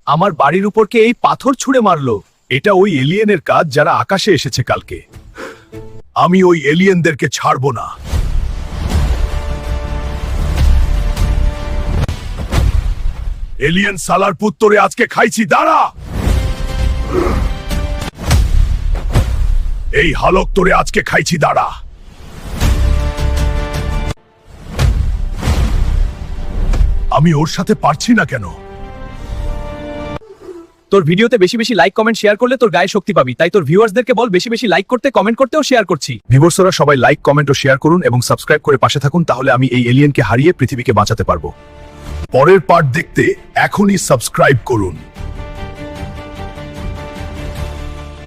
আমার বাড়ির উপর কে এই পাথর ছুঁড়ে মারলো? এটা ওই এলিয়েনের কাজ যারা আকাশে এসেছে কালকে। আমি ওই এলিয়েনদেরকে ছাড়বো না। এলিয়েন সালার পুত্তরে আজকে খাইছি, দাঁড়া। এই হালক তোরে আজকে খাইছি, দাঁড়া। আমি ওর সাথে পারছি না কেন? তোর ভিডিওতে বেশি বেশি লাইক কমেন্ট শেয়ার করলে তোর গায়ে শক্তি পাবি, তাই তোর ভিউয়ার্সদেরকে বল বেশি বেশি লাইক করতে, কমেন্ট করতে ও শেয়ার করছি। ভিউয়ার্সরা সবাই লাইক কমেন্ট ও শেয়ার করুন এবং সাবস্ক্রাইব করে পাশে থাকুন, তাহলে আমি এই এলিয়েনকে হারিয়ে পৃথিবীকে বাঁচাতে পারবো। পরের পার্ট দেখতে এখনই সাবস্ক্রাইব করুন।